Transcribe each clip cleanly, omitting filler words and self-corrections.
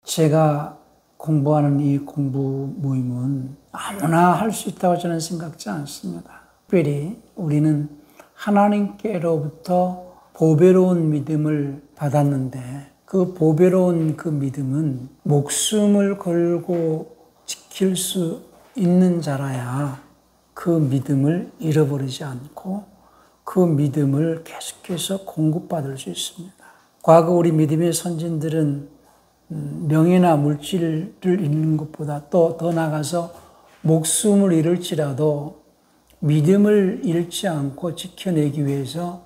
제가 공부하는 이 공부 모임은 아무나 할 수 있다고 저는 생각지 않습니다. 특별히 우리는 하나님께로부터 보배로운 믿음을 받았는데 그 보배로운 그 믿음은 목숨을 걸고 지킬 수 있는 자라야 그 믿음을 잃어버리지 않고 그 믿음을 계속해서 공급받을 수 있습니다. 과거 우리 믿음의 선진들은 명예나 물질을 잃는 것보다 또 더 나아가서 목숨을 잃을지라도 믿음을 잃지 않고 지켜내기 위해서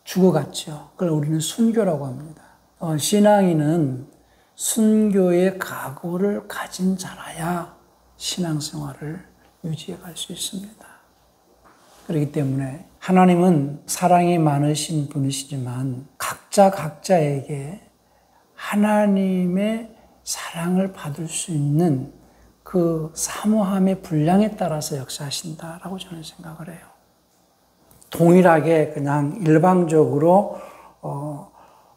죽어갔죠. 그걸 우리는 순교라고 합니다. 신앙인은 순교의 각오를 가진 자라야 신앙생활을 유지해 갈 수 있습니다. 그렇기 때문에 하나님은 사랑이 많으신 분이시지만 각자에게 하나님의 사랑을 받을 수 있는 그 사모함의 분량에 따라서 역사하신다라고 저는 생각을 해요. 동일하게 그냥 일방적으로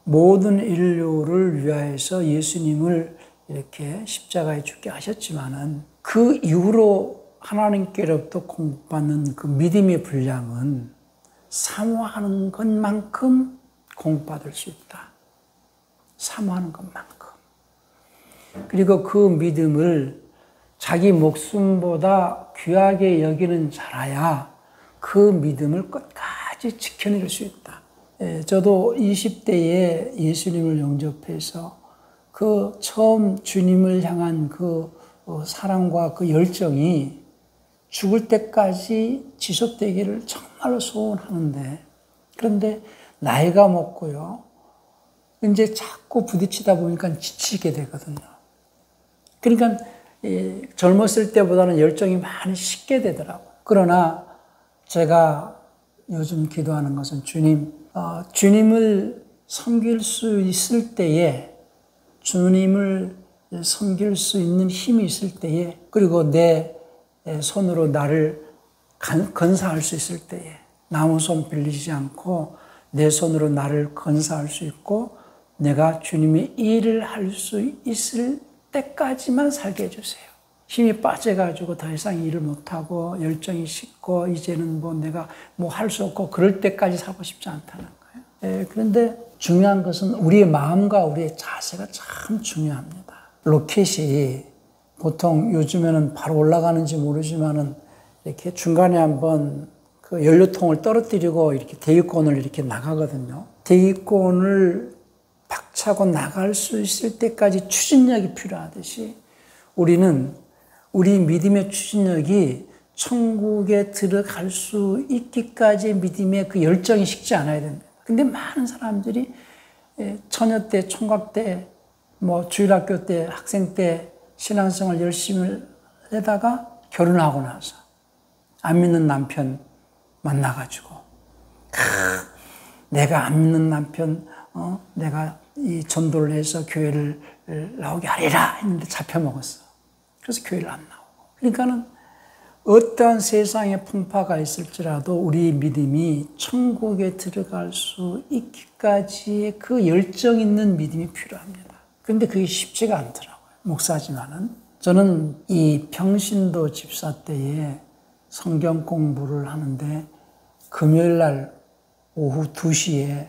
모든 인류를 위하여서 예수님을 이렇게 십자가에 죽게 하셨지만은 그 이후로 하나님께로부터 공급받는 그 믿음의 분량은 사모하는 것만큼 공급받을 수 있다. 사모하는 것만큼. 그리고 그 믿음을 자기 목숨보다 귀하게 여기는 자라야 그 믿음을 끝까지 지켜낼 수 있다. 저도 20대에 예수님을 영접해서 그 처음 주님을 향한 그 사랑과 그 열정이 죽을 때까지 지속되기를 정말로 소원하는데, 그런데 나이가 먹고요, 이제 자꾸 부딪히다 보니까 지치게 되거든요. 그러니까 젊었을 때보다는 열정이 많이 식게 되더라고요. 그러나 제가 요즘 기도하는 것은 주님을 섬길 수 있을 때에, 주님을 섬길 수 있는 힘이 있을 때에, 그리고 내 손으로 나를 건사할 수 있을 때에, 남의 손 빌리지 않고 내 손으로 나를 건사할 수 있고 내가 주님의 일을 할 수 있을 때까지만 살게 해주세요. 힘이 빠져가지고 더 이상 일을 못하고 열정이 식고 이제는 내가 할 수 없고 그럴 때까지 살고 싶지 않다는 거예요. 그런데 중요한 것은 우리의 마음과 우리의 자세가 참 중요합니다. 로켓이 보통 요즘에는 바로 올라가는지 모르지만은 이렇게 중간에 한번 그 연료통을 떨어뜨리고 이렇게 대기권을 이렇게 나가거든요. 대기권을 박차고 나갈 수 있을 때까지 추진력이 필요하듯이 우리는 우리 믿음의 추진력이 천국에 들어갈 수 있기까지 믿음의 그 열정이 식지 않아야 됩니다. 근데 많은 사람들이 처녀 때, 총각 때, 주일학교 때, 학생 때 신앙생활 열심히 하다가 결혼하고 나서 안 믿는 남편 만나가지고 내가 안 믿는 남편 내가 이 전도를 해서 교회를 나오게 하리라 했는데 잡혀먹었어. 그래서 교회를 안 나오고. 그러니까는 어떠한 세상의 풍파가 있을지라도 우리 믿음이 천국에 들어갈 수 있기까지의 그 열정 있는 믿음이 필요합니다. 그런데 그게 쉽지가 않더라고요. 목사지만은. 저는 이 평신도 집사 때에 성경 공부를 하는데 금요일 날 오후 2시에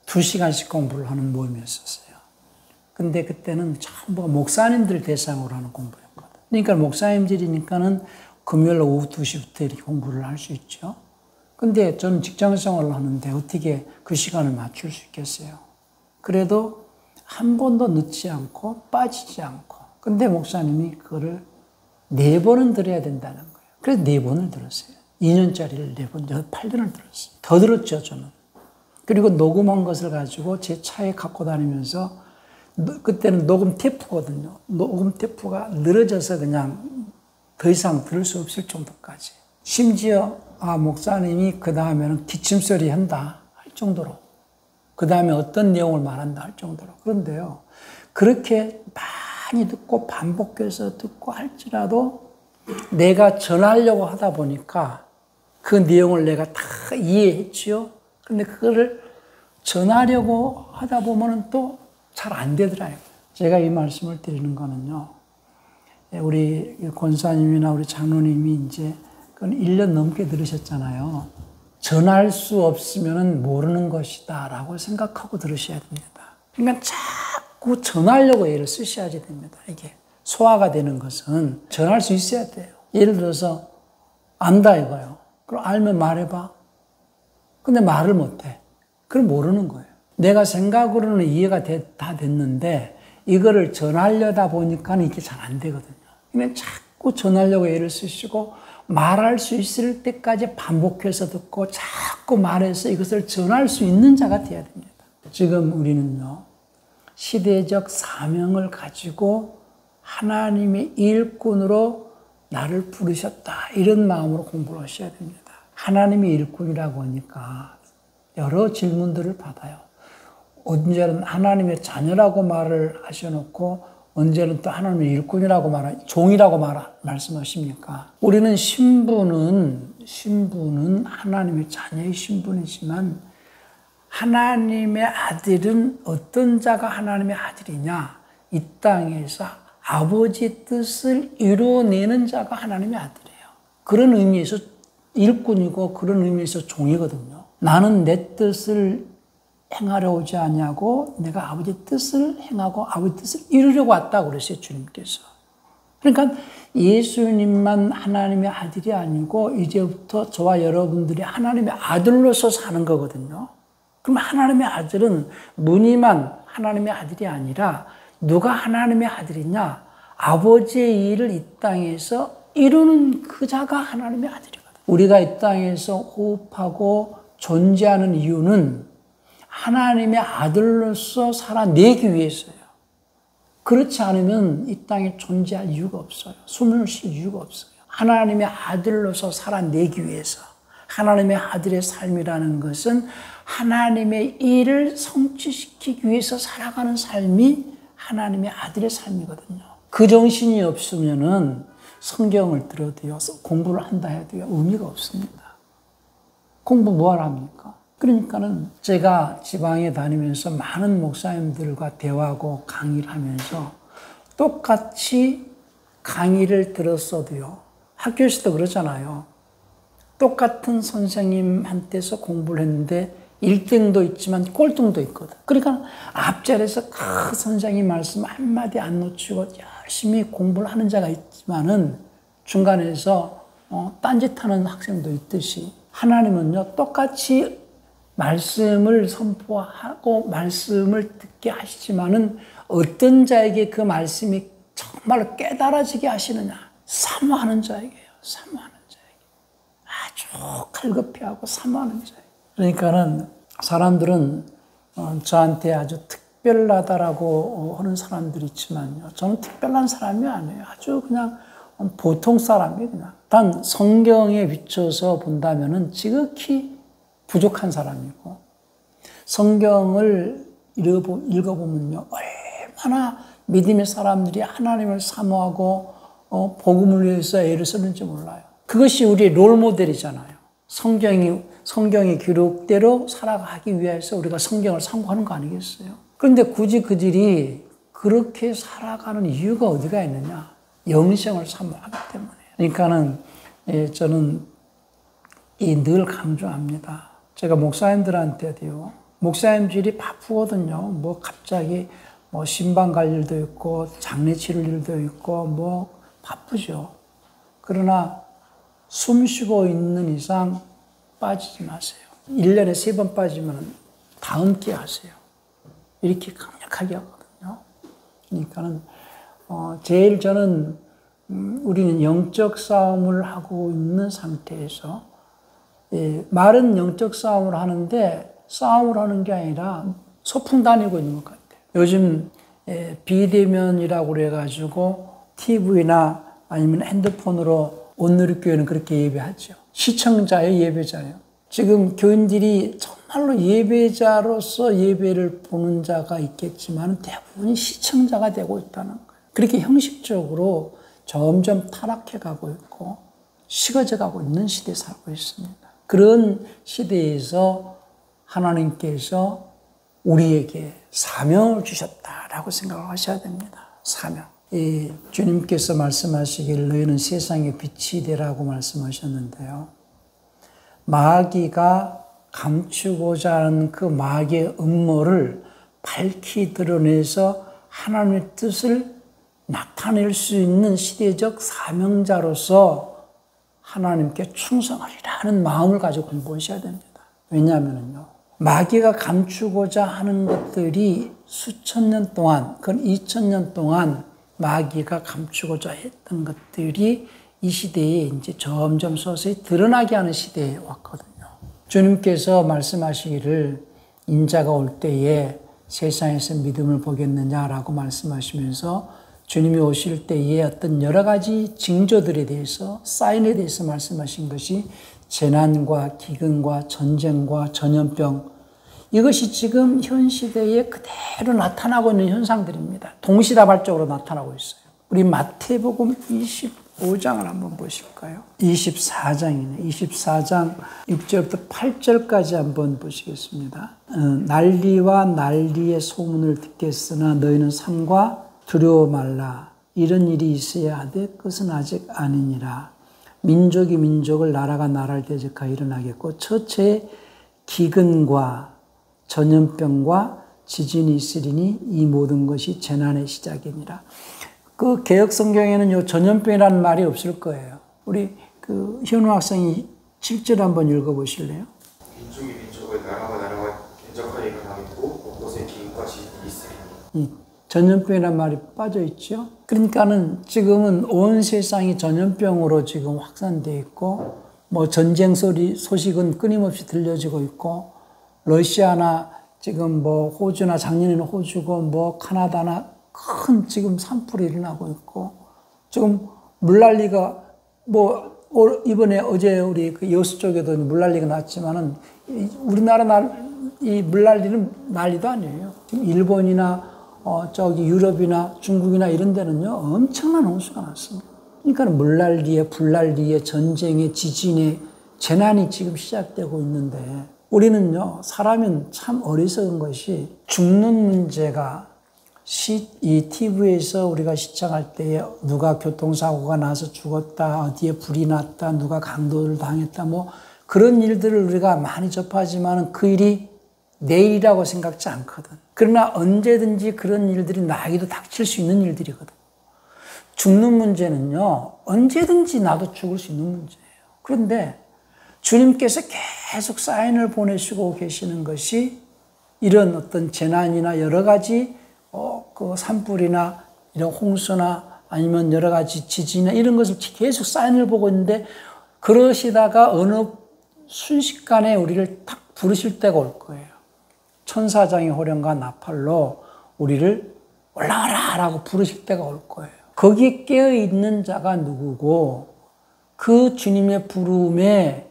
2시간씩 공부를 하는 모임이었었어요. 근데 그때는 전부 목사님들 대상으로 하는 공부였거든. 그러니까 목사님들이니까는 금요일 오후 2시부터 이렇게 공부를 할 수 있죠. 근데 저는 직장 생활을 하는데 어떻게 그 시간을 맞출 수 있겠어요? 그래도 한 번도 늦지 않고 빠지지 않고. 근데 목사님이 그거를 4번은 들어야 된다는 거예요. 그래서 4번을 들었어요. 2년짜리를 4번, 8번을 들었어요. 더 들었죠, 저는. 그리고 녹음한 것을 가지고 제 차에 갖고 다니면서, 그때는 녹음 테이프거든요. 녹음 테이프가 늘어져서 그냥 더 이상 들을 수 없을 정도까지. 심지어 목사님이 그 다음에는 기침소리 한다 할 정도로, 그 다음에 어떤 내용을 말한다 할 정도로. 그런데요, 그렇게 많이 듣고 반복해서 듣고 할지라도 내가 전하려고 하다 보니까 그 내용을 내가 다 이해했지요. 근데 그거를 전하려고 하다 보면은 또 잘 안 되더라고요. 제가 이 말씀을 드리는 거는요, 우리 권사님이나 우리 장로님이 이제 그건 1년 넘게 들으셨잖아요. 전할 수 없으면 모르는 것이다 라고 생각하고 들으셔야 됩니다. 그러니까 자꾸 전하려고 애를 쓰셔야지 됩니다. 이게 소화가 되는 것은 전할 수 있어야 돼요. 예를 들어서 안다 이거요. 그럼 알면 말해봐. 근데 말을 못해. 그럼 모르는 거예요. 내가 생각으로는 이해가 다 됐는데 이거를 전하려다 보니까 이게 잘 안 되거든요. 그러면 자꾸 전하려고 애를 쓰시고 말할 수 있을 때까지 반복해서 듣고 자꾸 말해서 이것을 전할 수 있는 자가 되어야 됩니다. 지금 우리는요, 시대적 사명을 가지고 하나님의 일꾼으로 나를 부르셨다. 이런 마음으로 공부를 하셔야 됩니다. 하나님의 일꾼이라고 하니까 여러 질문들을 받아요. 언제는 하나님의 자녀라고 말을 하셔놓고 언제는 또 하나님의 일꾼이라고 종이라고 말씀하십니까? 우리는 신분은 하나님의 자녀의 신분이지만 하나님의 아들은 어떤 자가 하나님의 아들이냐? 이 땅에서 아버지 뜻을 이루어내는 자가 하나님의 아들이에요. 그런 의미에서 일꾼이고 그런 의미에서 종이거든요. 나는 내 뜻을 행하려 오지 않냐고 내가 아버지 뜻을 행하고 아버지 뜻을 이루려고 왔다고 그러세요, 주님께서. 그러니까 예수님만 하나님의 아들이 아니고 이제부터 저와 여러분들이 하나님의 아들로서 사는 거거든요. 그럼 하나님의 아들은 무늬만 하나님의 아들이 아니라 누가 하나님의 아들이냐? 아버지의 일을 이 땅에서 이루는 그 자가 하나님의 아들이거든요. 우리가 이 땅에서 호흡하고 존재하는 이유는 하나님의 아들로서 살아내기 위해서요. 그렇지 않으면 이 땅에 존재할 이유가 없어요. 숨을 쉴 이유가 없어요. 하나님의 아들로서 살아내기 위해서. 하나님의 아들의 삶이라는 것은 하나님의 일을 성취시키기 위해서 살아가는 삶이 하나님의 아들의 삶이거든요. 그 정신이 없으면은 성경을 들어도요, 공부를 한다 해도요, 의미가 없습니다. 공부 뭐하러 합니까? 그러니까는 제가 지방에 다니면서 많은 목사님들과 대화하고 강의를 하면서 똑같이 강의를 들었어도요, 학교에서도 그러잖아요. 똑같은 선생님한테서 공부를 했는데 1등도 있지만 꼴등도 있거든. 그러니까 앞자리에서 그 선생님 말씀 한마디 안 놓치고 열심히 공부를 하는 자가 있지만은 중간에서 딴짓하는 학생도 있듯이 하나님은요, 똑같이 말씀을 선포하고 말씀을 듣게 하시지만은 어떤 자에게 그 말씀이 정말 깨달아지게 하시느냐? 사모하는 자에게요. 사모하는 자에게. 아주 갈급해하고 사모하는 자에게. 그러니까는 사람들은 저한테 아주 특별하다라고 하는 사람들이 있지만요. 저는 특별한 사람이 아니에요. 아주 그냥 보통 사람이에요. 그냥. 단 성경에 비춰서 본다면은 지극히 부족한 사람이고, 성경을 읽어보면요, 얼마나 믿음의 사람들이 하나님을 사모하고 복음을 위해서 애를 쓰는지 몰라요. 그것이 우리의 롤모델이잖아요. 성경의 기록대로 살아가기 위해서 우리가 성경을 참고하는 거 아니겠어요? 그런데 굳이 그들이 그렇게 살아가는 이유가 어디가 있느냐? 영생을 사모하기 때문에. 그러니까는 저는 늘 강조합니다. 제가 목사님들한테도요. 목사님들이 바쁘거든요. 뭐 갑자기 신방 갈 일도 있고 장례 치를 일도 있고 바쁘죠. 그러나 숨 쉬고 있는 이상 빠지지 마세요. 1년에 3번 빠지면 다음 기회 하세요. 이렇게 강력하게 하거든요. 그러니까는 제일 저는 우리는 영적 싸움을 하고 있는 상태에서 말은 영적 싸움을 하는데 싸움을 하는 게 아니라 소풍 다니고 있는 것 같아요. 요즘 비대면이라고 그래가지고 TV나 아니면 핸드폰으로 온누리교회는 그렇게 예배하죠. 시청자예요, 예배자예요. 지금 교인들이 정말로 예배자로서 예배를 보는 자가 있겠지만 대부분이 시청자가 되고 있다는 거예요. 그렇게 형식적으로 점점 타락해가고 있고 식어져가고 있는 시대에 살고 있습니다. 그런 시대에서 하나님께서 우리에게 사명을 주셨다라고 생각을 하셔야 됩니다. 사명. 이 주님께서 말씀하시길 너희는 세상의 빛이 되라고 말씀하셨는데요. 마귀가 감추고자 하는 그 마귀의 음모를 밝히 드러내서 하나님의 뜻을 나타낼 수 있는 시대적 사명자로서 하나님께 충성하리라는 마음을 가지고 공부하셔야 됩니다. 왜냐하면요, 마귀가 감추고자 하는 것들이 수천 년 동안, 그건 2000년 동안 마귀가 감추고자 했던 것들이 이 시대에 이제 점점 서서히 드러나게 하는 시대에 왔거든요. 주님께서 말씀하시기를 인자가 올 때에 세상에서 믿음을 보겠느냐라고 말씀하시면서 주님이 오실 때에 어떤 여러 가지 징조들에 대해서, 사인에 대해서 말씀하신 것이 재난과 기근과 전쟁과 전염병, 이것이 지금 현 시대에 그대로 나타나고 있는 현상들입니다. 동시다발적으로 나타나고 있어요. 우리 마태복음 25장을 한번 보실까요? 24장이네. 24장 6절부터 8절까지 한번 보시겠습니다. 난리와 난리의 소문을 듣겠으나 너희는 삼가 두려워 말라. 이런 일이 있어야 하되 그것은 아직 아니니라. 민족이 민족을, 나라가 나라를 대적하여 일어나겠고 첫째 기근과 전염병과 지진이 있으리니 이 모든 것이 재난의 시작이니라. 그 개혁 성경에는 요 전염병이라는 말이 없을 거예요. 우리 그 현우 학생이 7절 한번 읽어보실래요? 민족이 민족을, 나라가 나라가 대적하여 일어나겠고 곳곳에 기근과 지진이 있으리니. 전염병이라는 말이 빠져 있죠. 그러니까는 지금은 온 세상이 전염병으로 지금 확산되어 있고, 뭐 전쟁 소식은 끊임없이 들려지고 있고, 러시아나 지금 뭐 호주나, 작년에는 호주고 뭐 카나다나 큰 지금 산불이 일어나고 있고, 지금 물난리가 뭐 이번에 어제 우리 그 여수 쪽에도 물난리가 났지만은 우리나라 이 물난리는 난리도 아니에요. 지금 일본이나 저기 유럽이나 중국이나 이런 데는요 엄청난 홍수가 났습니다. 그러니까 물난리에, 불난리에, 전쟁에, 지진에, 재난이 지금 시작되고 있는데, 우리는요 사람은 참 어리석은 것이 죽는 문제가 이 TV에서 우리가 시청할 때에 누가 교통사고가 나서 죽었다, 어디에 불이 났다, 누가 강도를 당했다, 뭐 그런 일들을 우리가 많이 접하지만 그 일이 내일이라고 생각지 않거든. 그러나 언제든지 그런 일들이 나에게도 닥칠 수 있는 일들이거든. 죽는 문제는요 언제든지 나도 죽을 수 있는 문제예요. 그런데 주님께서 계속 사인을 보내시고 계시는 것이 이런 어떤 재난이나 여러 가지 그 산불이나 이런 홍수나 아니면 여러 가지 지진이나 이런 것을 계속 사인을 보고 있는데, 그러시다가 어느 순식간에 우리를 탁 부르실 때가 올 거예요. 천사장의 호령과 나팔로 우리를 올라와라 라고 부르실 때가 올 거예요. 거기에 깨어있는 자가 누구고, 그 주님의 부름에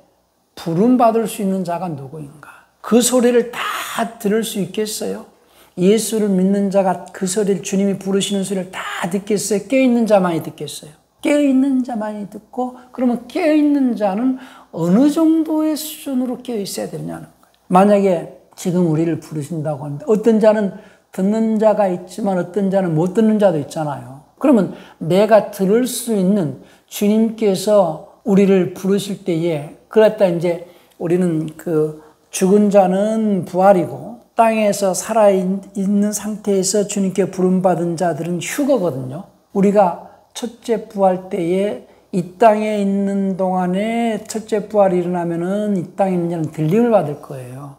부름받을 수 있는 자가 누구인가? 그 소리를 다 들을 수 있겠어요? 예수를 믿는 자가 그 소리를, 주님이 부르시는 소리를 다 듣겠어요? 깨어있는 자만이 듣겠어요? 깨어있는 자만이 듣고, 그러면 깨어있는 자는 어느 정도의 수준으로 깨어있어야 되냐는 거예요. 만약에 지금 우리를 부르신다고 하는데 어떤 자는 듣는 자가 있지만 어떤 자는 못 듣는 자도 있잖아요. 그러면 내가 들을 수 있는, 주님께서 우리를 부르실 때에, 그랬다 이제 우리는 그 죽은 자는 부활이고 땅에서 살아있는 상태에서 주님께 부름받은 자들은 휴거거든요. 우리가 첫째 부활 때에 이 땅에 있는 동안에 첫째 부활이 일어나면은 이 땅에 있는 자는 들림을 받을 거예요.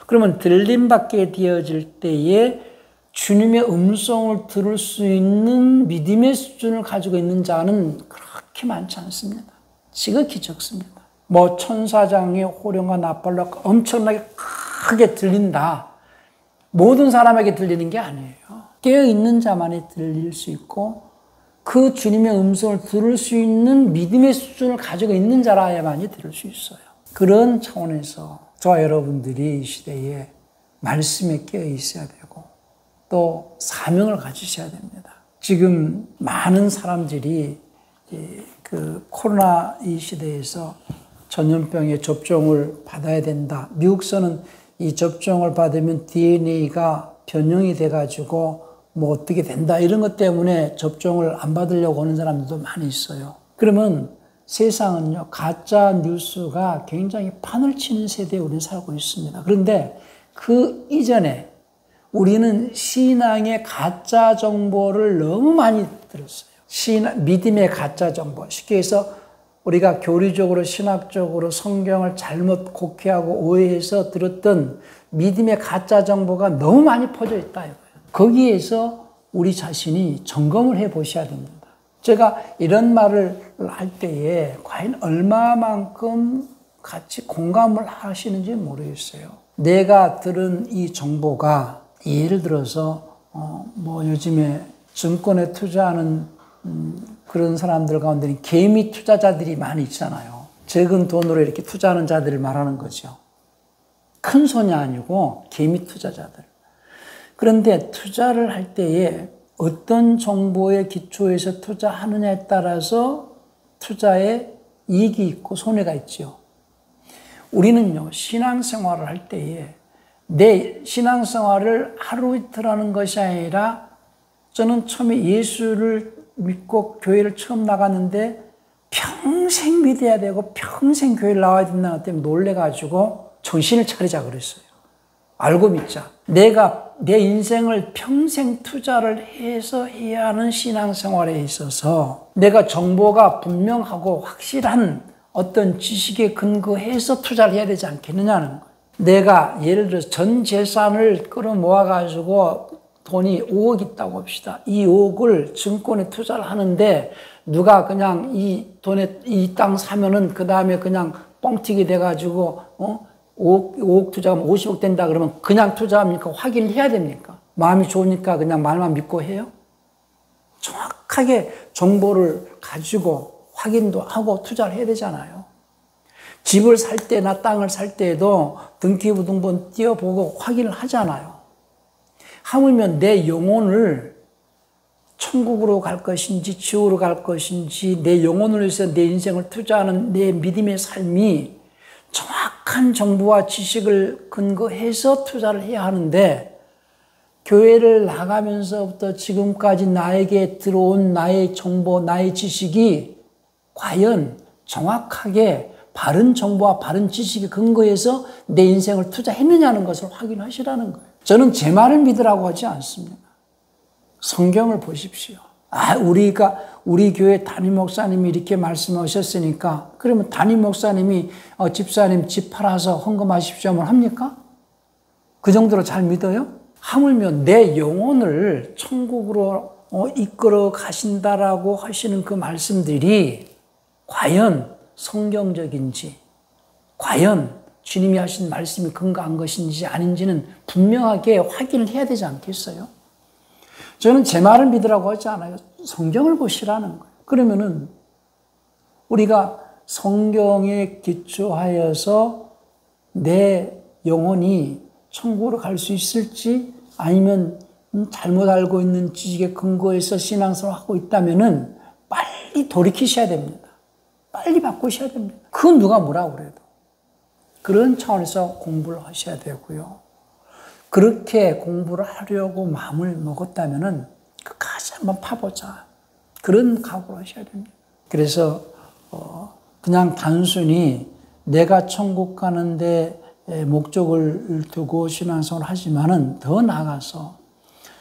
그러면 들림받게 되어질 때에 주님의 음성을 들을 수 있는 믿음의 수준을 가지고 있는 자는 그렇게 많지 않습니다. 지극히 적습니다. 뭐 천사장의 호령과 나팔로 엄청나게 크게 들린다. 모든 사람에게 들리는 게 아니에요. 깨어있는 자만이 들릴 수 있고, 그 주님의 음성을 들을 수 있는 믿음의 수준을 가지고 있는 자라야만이 들을 수 있어요. 그런 차원에서 저와 여러분들이 이 시대에 말씀에 깨어 있어야 되고 또 사명을 가지셔야 됩니다. 지금 많은 사람들이 그 코로나 이 시대에서 전염병의 접종을 받아야 된다. 미국서는 이 접종을 받으면 DNA가 변형이 돼가지고 뭐 어떻게 된다 이런 것 때문에 접종을 안 받으려고 하는 사람들도 많이 있어요. 그러면 세상은요, 가짜 뉴스가 굉장히 판을 치는 세대에 우리는 살고 있습니다. 그런데 그 이전에 우리는 신앙의 가짜 정보를 너무 많이 들었어요. 믿음의 가짜 정보. 쉽게 해서 우리가 교리적으로 신학적으로 성경을 잘못 곡해하고 오해해서 들었던 믿음의 가짜 정보가 너무 많이 퍼져 있다 이거예요. 거기에서 우리 자신이 점검을 해 보셔야 됩니다. 제가 이런 말을 할 때에 과연 얼마만큼 같이 공감을 하시는지 모르겠어요. 내가 들은 이 정보가 예를 들어서 뭐 요즘에 증권에 투자하는 그런 사람들 가운데는 개미 투자자들이 많이 있잖아요. 적은 돈으로 이렇게 투자하는 자들을 말하는 거죠. 큰 손이 아니고 개미 투자자들. 그런데 투자를 할 때에 어떤 정보에 기초해서 투자하느냐에 따라서 투자에 이익이 있고 손해가 있죠. 우리는요, 신앙생활을 할 때에 내 신앙생활을 하루 이틀 하는 것이 아니라 저는 처음에 예수를 믿고 교회를 처음 나갔는데 평생 믿어야 되고 평생 교회를 나와야 된다는 것 때문에 놀래가지고 정신을 차리자 그랬어요. 알고 믿자. 내가 내 인생을 평생 투자를 해서 해야 하는 신앙생활에 있어서 내가 정보가 분명하고 확실한 어떤 지식에 근거해서 투자를 해야 되지 않겠느냐는 거예요. 내가 예를 들어서 전 재산을 끌어모아가지고 돈이 5억 있다고 합시다. 이 5억을 증권에 투자를 하는데 누가 그냥 이 돈에 이 땅 사면은 그 다음에 그냥 뻥튀기 돼가지고 5억 투자하면 50억 된다 그러면 그냥 투자합니까? 확인을 해야 됩니까? 마음이 좋으니까 그냥 말만 믿고 해요? 정확하게 정보를 가지고 확인도 하고 투자를 해야 되잖아요. 집을 살 때나 땅을 살 때에도 등기부등본 띄워보고 확인을 하잖아요. 하물며 내 영혼을 천국으로 갈 것인지 지옥으로 갈 것인지 내 영혼을 위해서 내 인생을 투자하는 내 믿음의 삶이 정확한 정보와 지식을 근거해서 투자를 해야 하는데 교회를 나가면서부터 지금까지 나에게 들어온 나의 정보, 나의 지식이 과연 정확하게 바른 정보와 바른 지식에 근거해서 내 인생을 투자했느냐는 것을 확인하시라는 거예요. 저는 제 말을 믿으라고 하지 않습니다. 성경을 보십시오. 우리 교회 담임 목사님이 이렇게 말씀하셨으니까 그러면 담임 목사님이 집사님 집 팔아서 헌금하십시오 하면 합니까? 그 정도로 잘 믿어요? 하물며 내 영혼을 천국으로 이끌어 가신다라고 하시는 그 말씀들이 과연 성경적인지 과연 주님이 하신 말씀이 근거한 것인지 아닌지는 분명하게 확인을 해야 되지 않겠어요? 저는 제 말을 믿으라고 하지 않아요. 성경을 보시라는 거예요. 그러면은 우리가 성경에 기초하여서 내 영혼이 천국으로 갈 수 있을지 아니면 잘못 알고 있는 지식에 근거해서 신앙생활을 하고 있다면은 빨리 돌이키셔야 됩니다. 빨리 바꾸셔야 됩니다. 그건 누가 뭐라고 그래도. 그런 차원에서 공부를 하셔야 되고요. 그렇게 공부를 하려고 마음을 먹었다면은 끝까지 한번 파보자. 그런 각오를 하셔야 됩니다. 그래서 그냥 단순히 내가 천국 가는데 목적을 두고 신앙생활을 하지만은 더 나아가서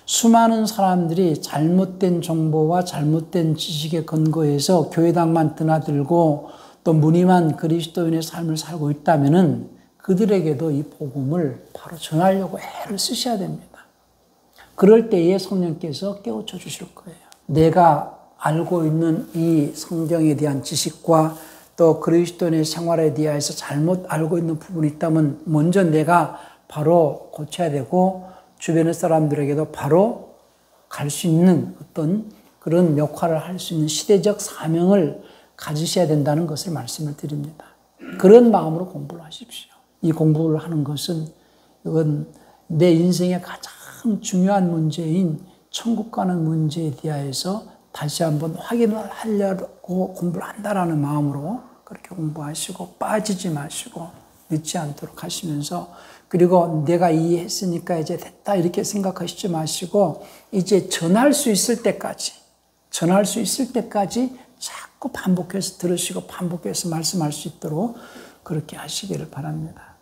수많은 사람들이 잘못된 정보와 잘못된 지식에 근거해서 교회당만 드나들고 또 무늬만 그리스도인의 삶을 살고 있다면은 그들에게도 이 복음을 바로 전하려고 애를 쓰셔야 됩니다. 그럴 때에 성령께서 깨우쳐 주실 거예요. 내가 알고 있는 이 성경에 대한 지식과 또 그리스도인의 생활에 대해서 잘못 알고 있는 부분이 있다면 먼저 내가 바로 고쳐야 되고 주변의 사람들에게도 바로 갈 수 있는 어떤 그런 역할을 할 수 있는 시대적 사명을 가지셔야 된다는 것을 말씀을 드립니다. 그런 마음으로 공부를 하십시오. 이 공부를 하는 것은 이건 내 인생의 가장 중요한 문제인 천국 가는 문제에 대해서 다시 한번 확인을 하려고 공부를 한다라는 마음으로 그렇게 공부하시고 빠지지 마시고 늦지 않도록 하시면서 그리고 내가 이해했으니까 이제 됐다 이렇게 생각하시지 마시고 이제 전할 수 있을 때까지 자꾸 반복해서 들으시고 반복해서 말씀할 수 있도록 그렇게 하시기를 바랍니다.